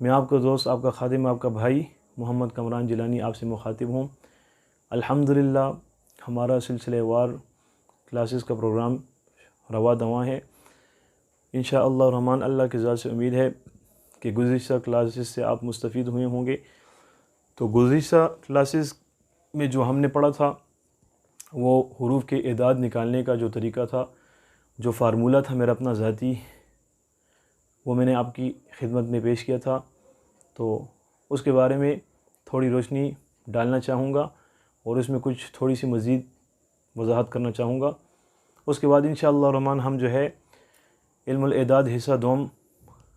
मैं आपका दोस्त, आपका खादिम, आपका भाई मोहम्मद कमरान जिलानी आपसे मुखातिब हूँ। अल्हम्दुलिल्लाह हमारा सिलसिलेवार क्लासेस का प्रोग्राम रवा दवा है। इंशाअल्लाह रहमान अल्लाह की ज़ात से उम्मीद है कि गुज़िश्ता क्लासेस से आप मुस्तफ़ीद हुए होंगे। तो गुज़िश्ता क्लासेस में जो हमने पढ़ा था वो हुरूफ के एदाद निकालने का जो तरीका था, जो फ़ार्मूला था मेरा अपना ज़ाती, वो मैंने आपकी खिदमत में पेश किया था। तो उसके बारे में थोड़ी रोशनी डालना चाहूँगा और उसमें कुछ थोड़ी सी मज़ीद वजाहत करना चाहूँगा। उसके बाद इंशाअल्लाह रहमान हम जो है इल्मुल एदाद हिस्सा दोम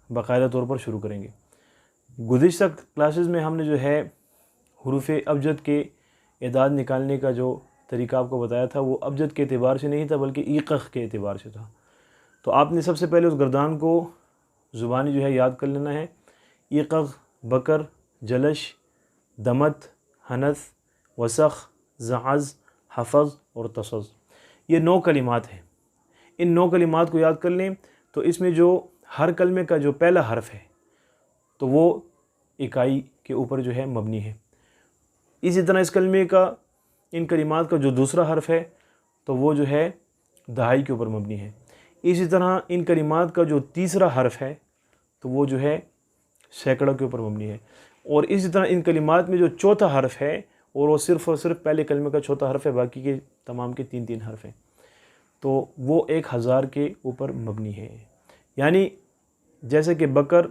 बाकायदा तौर पर शुरू करेंगे। गुज़िश्ता क्लासेस में हमने जो है हुरूफ़ अबजद के एदाद निकालने का जो तरीका आपको बताया था वो अबजद के एतबार से नहीं था बल्कि ईक़ के एतबार से था। तो आपने सबसे पहले उस गर्दान को ज़ुबानी जो है याद कर लेना है। ईक़, बकर, जलश, दमत, हनस, वसख़, ज़अज़, हफ़ज़ और तसज़, ये 9 कलिमात हैं। इन 9 कलिमात को याद कर लें तो इसमें जो हर कलमे का जो पहला हर्फ है तो वो इकाई के ऊपर जो है मबनी है। इसी तरह इस कलमे का, इन कलिमात का जो दूसरा हर्फ है तो वो जो है दहाई के ऊपर मबनी है। इसी तरह इन कलिमात का जो तीसरा हर्फ है तो वो जो है सैकड़ों के ऊपर मबनी है। और इसी तरह इन कलिमात में जो चौथा हर्फ है और वो सिर्फ़ और सिर्फ पहले कलमे का चौथा हर्फ है, बाकी के तमाम के 3-3 हर्फ हैं, तो वो 1000 के ऊपर मबनी है। यानी जैसे कि बकर,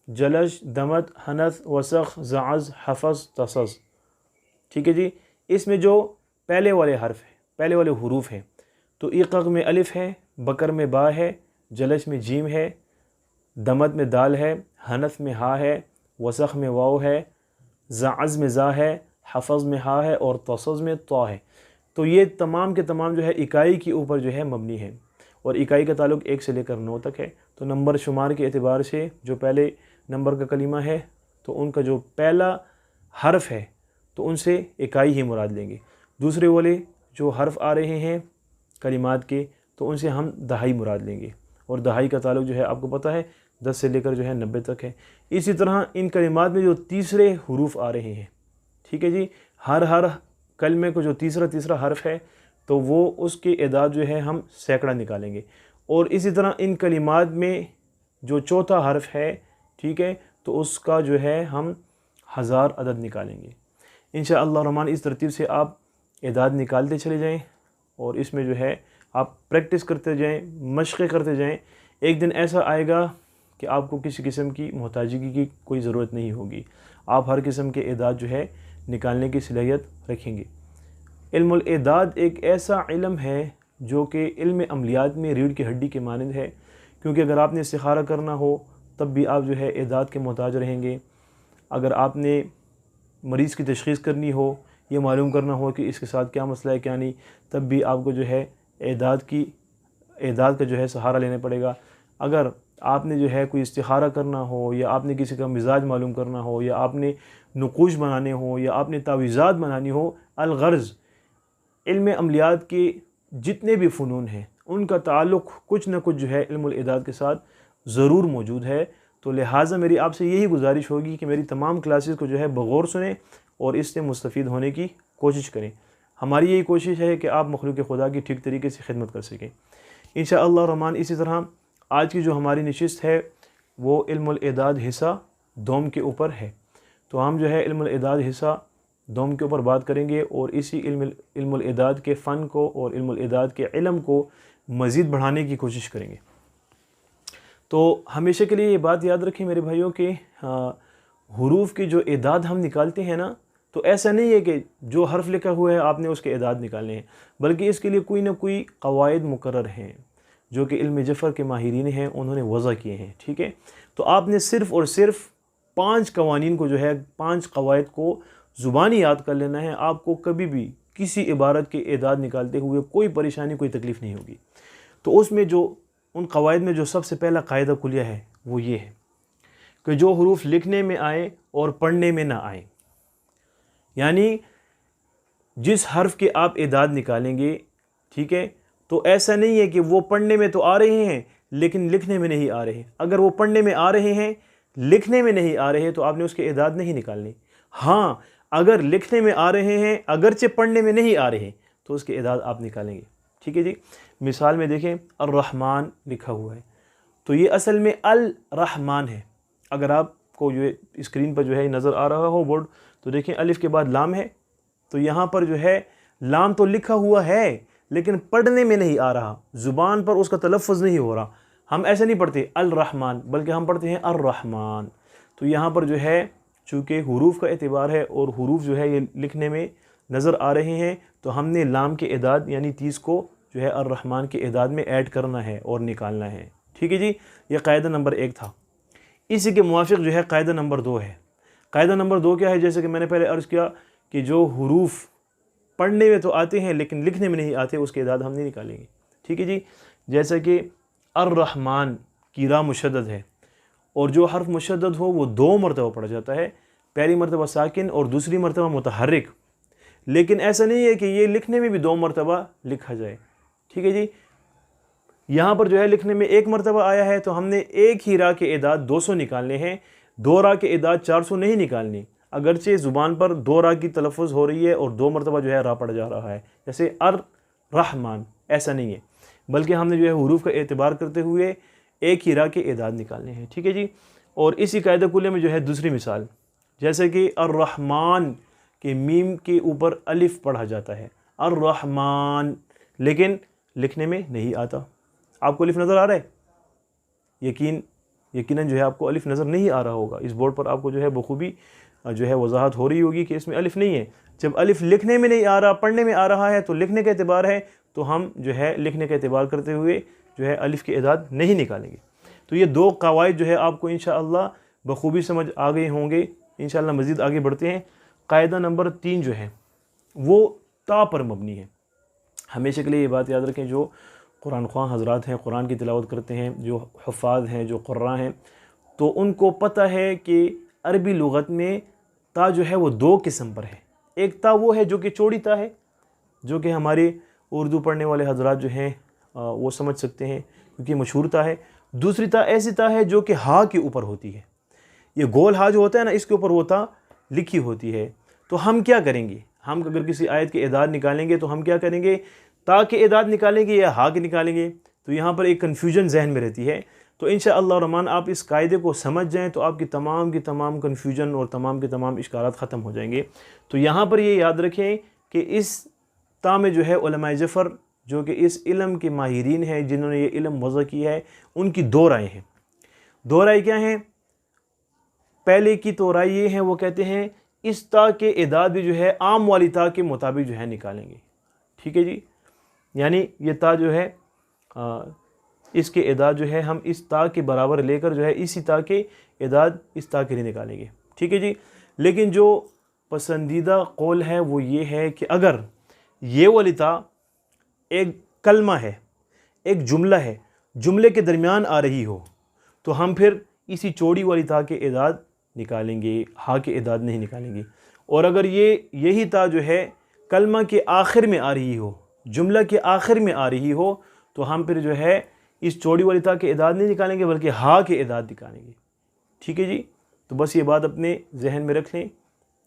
जलश, दमत, हनस, वसख़, ज़अज़, हफ़ज़, तसज़, ठीक है जी। इसमें जो पहले वाले हर्फ है, पहले वाले हुरूफ हैं, तो ईक़ में अलिफ़ है, बकर में बा है, जलश में जीम है, दमत में दाल है, हनस में हा है, वसख़ में वाव है, ज़अज़ में ज़ा है, हफ़ज़ में हा है और तसज़ में ता है। तो ये तमाम के तमाम जो है इकाई के ऊपर जो है मबनी है और इकाई का ताल्लुक़ 1 से लेकर 9 तक है। तो नंबर शुमार के एतबार से जो पहले नंबर का कलीमा है तो उनका जो पहला हर्फ है तो उनसे इकाई ही मुराद लेंगे। दूसरे वाले जो हर्फ आ रहे हैं कलिमात के तो उनसे हम दहाई मुराद लेंगे और दहाई का ताल्लुक़ जो है आपको पता है 10 से लेकर जो है 90 तक है। इसी तरह इन कलिमात में जो तीसरे हुरूफ आ रहे हैं, ठीक है जी, हर कलमे को जो तीसरा हर्फ है तो वो उसके एदाद जो है हम सैकड़ा निकालेंगे। और इसी तरह इन कलिमात में जो चौथा हर्फ है, ठीक है, तो उसका जो है हम 1000 अदद निकालेंगे। इंशाअल्लाह रहमान इस तरतीब से आप एदाद निकालते चले जाएं और इसमें जो है आप प्रैक्टिस करते जाएं, मशक़ करते जाएं। एक दिन ऐसा आएगा कि आपको किसी किस्म की मोहताजगी की कोई ज़रूरत नहीं होगी, आप हर किस्म के एदाद जो है निकालने की सलाहियत रखेंगे। इल्मुल एदाद एक ऐसा इल्म है जो कि इल्म अमलियात में रीढ़ की हड्डी के मानंद है, क्योंकि अगर आपने इस्तिखारा करना हो तब भी आप जो है एदाद के मोहताज रहेंगे। अगर आपने मरीज़ की तशख़ीस करनी हो, ये मालूम करना हो कि इसके साथ क्या मसला है क्या नहीं, तब भी आपको जो है एदाद का जो है सहारा लेना पड़ेगा। अगर आपने जो है कोई इस्तिखारा करना हो या आपने किसी का मिजाज मालूम करना हो या आपने नुकूश बनाने हो या आपने तावीज़ात बनानी हो, अलगर्ज़ इल्म अमलियात के जितने भी फ़नून हैं उनका ताल्लुक़ कुछ न कुछ जो है इल्मुल एदाद के साथ ज़रूर मौजूद है। तो लिहाजा मेरी आपसे यही गुजारिश होगी कि मेरी तमाम क्लासेस को जो है बग़ौर सुनें और इससे मुस्तफ़ीद होने की कोशिश करें। हमारी यही कोशिश है कि आप मखलूक़ खुदा की ठीक तरीके से खिदमत कर सकें इंशाअल्लाह रहमान। इसी तरह आज की जो हमारी नशिस्त है वो इल्मुल एदाद हिस्सा दोम के ऊपर है। तो हम जो है इल्मुल एदाद हिस्सा दोम के ऊपर बात करेंगे और इसी इल्मुल एदाद के फ़न को और इल्मुल एदाद के इल्म को मज़ीद बढ़ाने की कोशिश करेंगे। तो हमेशा के लिए ये बात याद रखें मेरे भाइयों के हुरूफ के जो एदाद हम निकालते हैं ना, तो ऐसा नहीं है कि जो हर्फ लिखा हुआ है आपने उसके एदाद निकालने हैं, बल्कि इसके लिए कोई ना कोई क़वाइद मुकर्रर हैं जो कि इल्म जफ़र के माहिरीन हैं, उन्होंने वज़ा किए हैं, ठीक है। तो आपने सिर्फ़ और सिर्फ 5 कवानीन को जो है 5 क़वाइद को ज़ुबानी याद कर लेना है। आपको कभी भी किसी इबारत के एदाद निकालते हुए कोई परेशानी, कोई तकलीफ़ नहीं होगी। तो उसमें जो उन क़वाइद में जो सबसे पहला कायदा कुलिया है वो ये है कि जो हुरूफ लिखने में आए और पढ़ने में ना आए, यानी जिस हर्फ के आप एदाद निकालेंगे, ठीक है, तो ऐसा नहीं है कि वो पढ़ने में तो आ रहे हैं लेकिन लिखने में नहीं आ रहे। अगर वो पढ़ने में आ रहे हैं लिखने में नहीं आ रहे तो आपने उसके एदाद नहीं निकालनी। हाँ, अगर लिखने में आ रहे हैं अगरचे पढ़ने में नहीं आ रहे तो उसके एदाद आप निकालेंगे। ठीक है जी। मिसाल में देखें, अर्रहमान लिखा हुआ है तो ये असल में अल रहमान है। अगर आपको जो है स्क्रीन पर जो है नज़र आ रहा हो बोर्ड, तो देखें अलिफ के बाद लाम है, तो यहाँ पर जो है लाम तो लिखा हुआ है लेकिन पढ़ने में नहीं आ रहा, ज़ुबान पर उसका तलफ़्फ़ुज़ नहीं हो रहा। हम ऐसे नहीं पढ़ते अल रहमान, बल्कि हम पढ़ते हैं अर रहमान। तो यहाँ पर जो है चूँकि हुरूफ का एतबार है और हुरूफ जो है ये लिखने में नज़र आ रहे हैं, तो हमने लाम के एदाद यानी 30 को जो है अर रहमान के एदाद में ऐड करना है और निकालना है। ठीक है जी। ये कायदा नंबर 1 था। इसी के मुवाफिक जो है कायदा नंबर 2 है। कायदा नंबर 2 क्या है? जैसे कि मैंने पहले अर्ज़ किया कि जो हुरूफ पढ़ने में तो आते हैं लेकिन लिखने में नहीं आते, उसके एदाद हम नहीं निकालेंगे। ठीक है जी। जैसे कि अर्रहमान की रा मुशद्दद है और जो हर्फ मुशद्दद हो वो 2 मरतबा पढ़ा जाता है, पहली मरतबा साकिन और दूसरी मरतबा मुतहर्रिक। लेकिन ऐसा नहीं है कि ये लिखने में भी 2 मरतबा लिखा जाए। ठीक है जी। यहाँ पर जो है लिखने में 1 मरतबा आया है तो हमने एक ही रा के एदाद 200 निकालने हैं, 2 रा के एदाद 400 नहीं निकालने। अगरचे ज़ुबान पर 2 रा की तलफ़्फ़ुज़ हो रही है और 2 मरतबा जो है रा पढ़ा जा रहा है, जैसे अर रहमान, ऐसा नहीं है, बल्कि हमने जो है हुरूफ का एतबार करते हुए एक ही रा के एदाद निकालने हैं। ठीक है जी। और इसी कायदा कुल्ले में जो है दूसरी मिसाल, जैसे कि अर्रहमान के मीम के ऊपर अलिफ पढ़ा जाता है अर्रहमान, लेकिन लिखने में नहीं आता। आपको अलिफ नज़र आ रहा है? यकीनन जो है आपको अलिफ नज़र नहीं आ रहा होगा। इस बोर्ड पर आपको जो है बखूबी जो है वजाहत हो रही होगी कि इसमें अलिफ नहीं है। जब अलिफ लिखने में नहीं आ रहा, पढ़ने में आ रहा है, तो लिखने का एतबार है, तो हम जो है लिखने का एतबार करते हुए जो है अलिफ के एदाद नहीं निकालेंगे। तो ये 2 कवायद जो है आपको इंशाअल्लाह बखूबी समझ आ गए होंगे। इंशाअल्लाह मज़ीद आगे बढ़ते हैं। कायदा नंबर 3 जो है वो ता पर मबनी है। हमेशा के लिए ये बात याद रखें, जो कुरान ख्वां हज़रात हैं, कुरान की तिलावत करते हैं, जो हुफ़ाज़ हैं, जो क़ुर्रा हैं, तो उनको पता है कि अरबी लुग़त में ता जो है वो 2 किस्म पर है। एक ता वो है जो कि चौड़ी ता है, जो कि हमारे उर्दू पढ़ने वाले हज़रात जो हैं वो समझ सकते हैं क्योंकि मशहूर ता है। दूसरी ता ऐसी ता है जो कि हा के ऊपर होती है। ये गोल हा जो होता है ना, इसके ऊपर वो ता लिखी होती है। तो हम क्या करेंगे? हम अगर किसी आयत के एदाद निकालेंगे तो हम क्या करेंगे? ता के एदाद निकालेंगे या हा के निकालेंगे? तो यहाँ पर एक कन्फ्यूजन जहन में रहती है। तो इंशाअल्लाह रहमान आप इस कायदे को समझ जाएँ तो आपकी तमाम की तमाम कन्फ्यूजन और तमाम के तमाम इश्कारात ख़त्म हो जाएंगे। तो यहाँ पर ये याद रखें कि इस ता में जो है उलमाए ज़फ़र जो कि इस इल्म के माहिरीन हैं, जिन्होंने ये इल्म वज़ा किया है, उनकी 2 राय हैं। 2 राय क्या हैं? पहले की तो राय ये है, वो कहते हैं इस ता के एदाद भी जो है आम वाली ता के मुताबिक जो है निकालेंगे। ठीक है जी। यानी ये ता जो है इसके एदाद जो है हम इस ता के बराबर लेकर जो है इसी ता के एदाद इस ता के लिए निकालेंगे। ठीक है जी। लेकिन जो पसंदीदा कौल है वो ये है कि अगर ये वाली ता एक कलमा है, एक जुमला है, जुमले के दरमियान आ रही हो, तो हम फिर इसी चौड़ी वाली ता के एदाद निकालेंगे, हा के एदाद नहीं निकालेंगे। और अगर यही ता जो है कलमा के आखिर में आ रही हो, जुमला के आखिर में आ रही हो, तो हम फिर जो है इस चौड़ी वाली ता के एदाद नहीं निकालेंगे बल्कि हा के एदाद निकालेंगे। ठीक है जी। तो बस ये बात अपने जहन में रख लें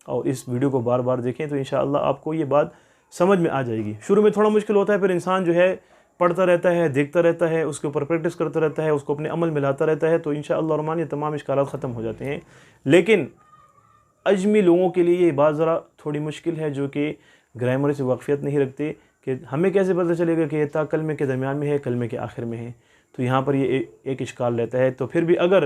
और इस वीडियो को बार बार देखें तो इंशाअल्लाह आपको ये बात समझ में आ जाएगी। शुरू में थोड़ा मुश्किल होता है, फिर इंसान जो है पढ़ता रहता है, देखता रहता है, उसके ऊपर प्रैक्टिस करता रहता है, उसको अपने अमल में लाता रहता है, तो इंशाअल्लाह रहमान ये तमाम इश्कारात ख़त्म हो जाते हैं। लेकिन अजमी लोगों के लिए ये बात ज़रा थोड़ी मुश्किल है, जो कि ग्रामर से वाक़फ़ियत नहीं रखते, कि हमें कैसे पता चलेगा कि ये ता कलमे के दरमियान में है, कलमे के आखिर में है। तो यहाँ पर ये एक इश्काल रहता है। तो फिर भी अगर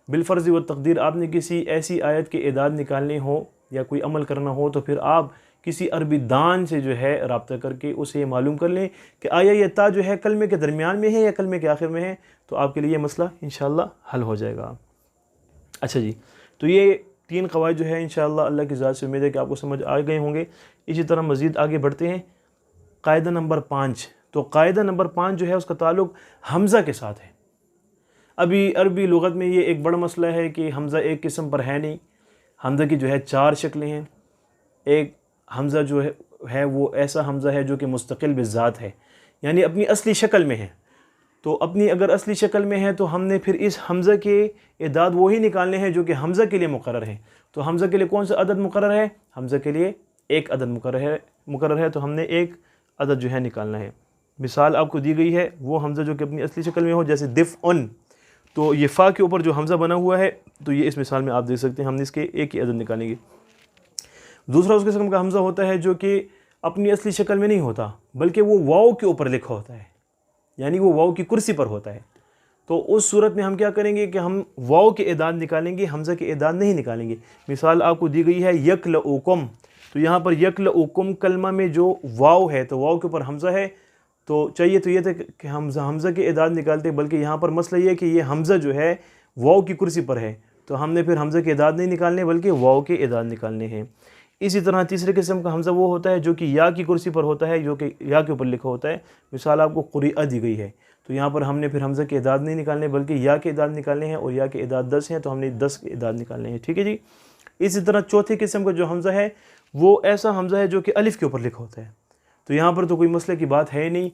बिलफ़र्ज़ व तक़दीर आपने किसी ऐसी आयत के एदाद निकालने हो या कोई अमल करना हो, तो फिर आप किसी अरबी दान से जो है रब्ता करके उसे ये मालूम कर लें कि आया ये ता जो है कलमे के दरमियान में है या कलमे के आखिर में है, तो आपके लिए मसला इंशाअल्लाह हल हो जाएगा। अच्छा जी। तो ये 3 क़वाइद जो है इंशाअल्लाह अल्लाह की ज़ात से उम्मीद है कि आपको समझ आ गए होंगे। इसी तरह मज़ीद आगे बढ़ते हैं। कायदा नंबर 5। तो कायदा नंबर 5 जो है उसका ताल्लुक़ हमज़ा के साथ है। अभी अरबी लुग़त में ये एक बड़ा मसला है कि हमज़ा एक किस्म पर है नहीं। हमज़ा की जो है 4 शक्लें हैं। एक हमज़ा जो है वो ऐसा हमज़ा है जो कि मुस्तक़िल बिज़ात है, यानी अपनी असली शक्ल में है। तो अपनी अगर असली शक्ल में है तो हमने फिर इस हमज़ा के एदाद वही निकालने हैं जो कि हमज़ा के लिए मुकर्रर है। तो हमज़ा के लिए कौन सा अदद मुकर्रर है? हमज़ा के लिए एक अदद मुकर्रर है, तो हमने एक अदद जो है निकालना है। मिसाल आपको दी गई है, वो हमज़ा जो कि अपनी असली शक्ल में हो, जैसे दिफ़ उन, तो ये फ़ा के ऊपर जो हमज़ा बना हुआ है, तो ये इस मिसाल में आप देख सकते हैं, हमने इसके एक ही अदद निकालेंगे। दूसरा उस किस्म का हमज़ा होता है जो कि अपनी असली शक्ल में नहीं होता, बल्कि वो वाव के ऊपर लिखा होता है, यानी वो वाव की कुर्सी पर होता है। तो उस सूरत में हम क्या करेंगे कि हम वाव के एदाद निकालेंगे, हमज़ा के एदाद नहीं निकालेंगे। मिसाल आपको दी गई है यकलउकुम, तो यहाँ पर यकलउकुम कलमा में जो वाव है, तो वाव के ऊपर हमज़ा है, तो चाहिए तो ये था कि हमज़ा के एदाद निकालते, बल्कि यहाँ पर मसला ये है कि ये हमज़ा जो है वाव की कुर्सी पर है, तो हमने फिर हमज़ा के एदाद नहीं निकालने बल्कि वाव के एदाद निकालने हैं। इसी तरह तीसरे किस्म का हमज़ा वो होता है जो कि या की कुर्सी पर होता है, जो कि या के ऊपर लिखा होता है। मिसाल आपको कुरिआ दी गई है, तो यहाँ पर हमने फिर हमज़ा के एदाद नहीं निकालने बल्कि या के एदाद निकालने हैं, और या के एदाद 10 हैं तो हमने 10 के एदाद निकालने हैं। ठीक है जी। इसी तरह चौथे किस्म का जो हमज़ा है वो ऐसा हमज़ा है जो कि अलिफ़ के ऊपर लिखा होता है, तो यहाँ पर तो कोई मसले की बात है नहीं।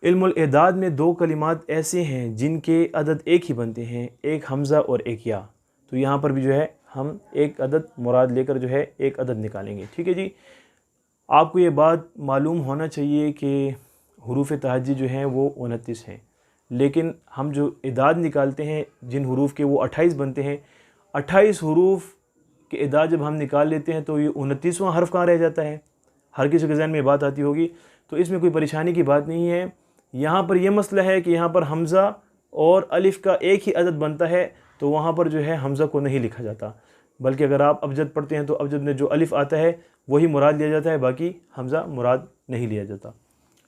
इल्मुल एदाद में दो कलिमात ऐसे हैं जिनके अदद एक ही बनते हैं, एक हमज़ा और एक या, तो यहाँ पर भी जो है हम एक अदद मुराद लेकर जो है एक अदद निकालेंगे। ठीक है जी। आपको ये बात मालूम होना चाहिए कि हुरूफ़ तहज्जी जो हैं वो 29 हैं, लेकिन हम जो एदाद निकालते हैं जिन हुरूफ़ के वो 28 बनते हैं, 28 हुरूफ़ के एदाद जब हम निकाल लेते हैं तो ये 29वां हर्फ कहाँ रह जाता है। हर किसी के ज़हन में बात आती होगी, तो इसमें कोई परेशानी की बात नहीं है। यहाँ पर यह मसला है कि यहाँ पर हमज़ा और अलिफ़ का एक ही अदद बनता है, तो वहाँ पर जो है हमज़ा को नहीं लिखा जाता, बल्कि अगर आप अबजद पढ़ते हैं तो अबजद में जो अलिफ़ आता है वही मुराद लिया जाता है, बाकी हमज़ा मुराद नहीं लिया जाता।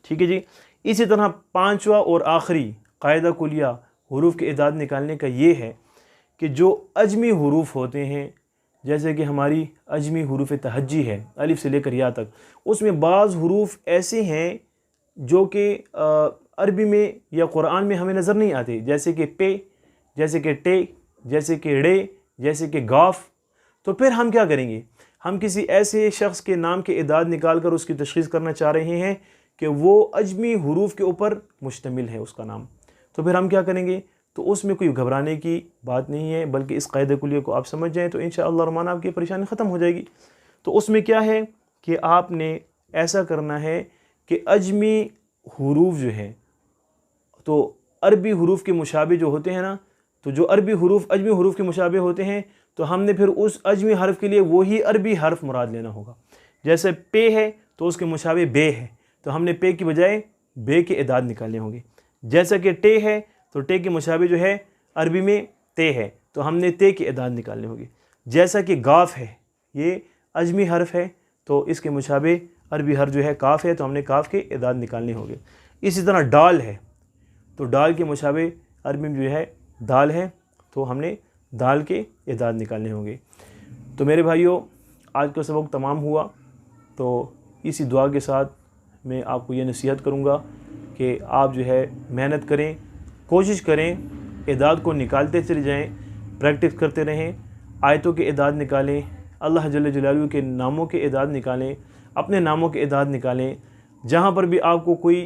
ठीक है जी। इसी तरह पांचवा और आखिरी कायदा कुलिया हुरूफ़ के एदाद निकालने का ये है कि जो अजमी हुरूफ़ होते हैं, जैसे कि हमारी अजमी हुरूफ़ तहज्जी है अलिफ़ से लेकर या तक, उसमें बाज़ हुरूफ़ ऐसे हैं जो कि अरबी में या कुरान में हमें नज़र नहीं आते, जैसे कि पे, जैसे कि टे, जैसे कि डे, जैसे कि गाफ। तो फिर हम क्या करेंगे, हम किसी ऐसे शख्स के नाम के एदाद निकाल कर उसकी तशख़ीस करना चाह रहे हैं कि वो अजमी हुरूफ़ के ऊपर मुश्तमिल है उसका नाम, तो फिर हम क्या करेंगे, तो उसमें कोई घबराने की बात नहीं है, बल्कि इस कायदे कुलिया को आप समझ जाएँ तो इंशाअल्लाह रहमान आपकी परेशानी ख़त्म हो जाएगी। तो उसमें क्या है कि आपने ऐसा करना है कि अजमी हुरूफ़ जो है, तो अरबी हुरूफ़ के मुशाबे जो होते हैं ना, तो जो अरबी हुरूफ़ अजमी हुरूफ़ के मुशाबे होते हैं, तो हमने फिर उस अजमी हर्फ़ के लिए वही अरबी हर्फ़ मुराद लेना होगा। जैसे पे है तो उसके मुशाबे बे है, तो हमने पे की बजाय बे के एदाद निकालने होंगे। जैसा कि टे है तो टे के मुशाबे जो है अरबी में ते है, तो हमने ते के एदाद निकालने होंगे। जैसा कि गाफ है, ये अजमी हर्फ़ है, तो इसके मुशाबे अरबी हर्फ जो है काफ़ है, तो हमने काफ़ के एदाद निकालने होंगे। इसी तरह डाल है, तो डाल के मुशाबे अरबी में जो है दाल है, तो हमने दाल के एदाद निकालने होंगे। तो मेरे भाइयों, आज का सबक तमाम हुआ, तो इसी दुआ के साथ मैं आपको ये नसीहत करूँगा कि आप जो है मेहनत करें, कोशिश करें, एदाद को निकालते चले जाएँ, प्रैक्टिस करते रहें, आयतों के एदाद निकालें, अल्लाह जल्ल जलालहू के नामों के एदाद निकालें, अपने नामों के एदाद निकालें। जहाँ पर भी आपको कोई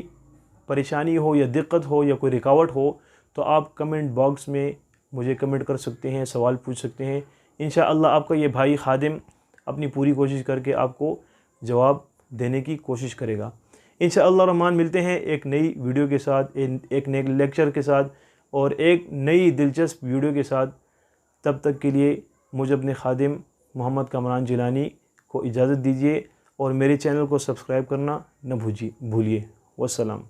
परेशानी हो या दिक्कत हो या कोई रुकावट हो, तो आप कमेंट बॉक्स में मुझे कमेंट कर सकते हैं, सवाल पूछ सकते हैं। इंशाअल्लाह आपका ये भाई खादिम अपनी पूरी कोशिश करके आपको जवाब देने की कोशिश करेगा। इंशाअल्लाह रहमान मिलते हैं एक नई वीडियो के साथ, एक नए लेक्चर के साथ और एक नई दिलचस्प वीडियो के साथ। तब तक के लिए मुझे अपने खादिम मोहम्मद कमरान जिलानी को इजाज़त दीजिए और मेरे चैनल को सब्सक्राइब करना न भूलिए। वस्सलाम।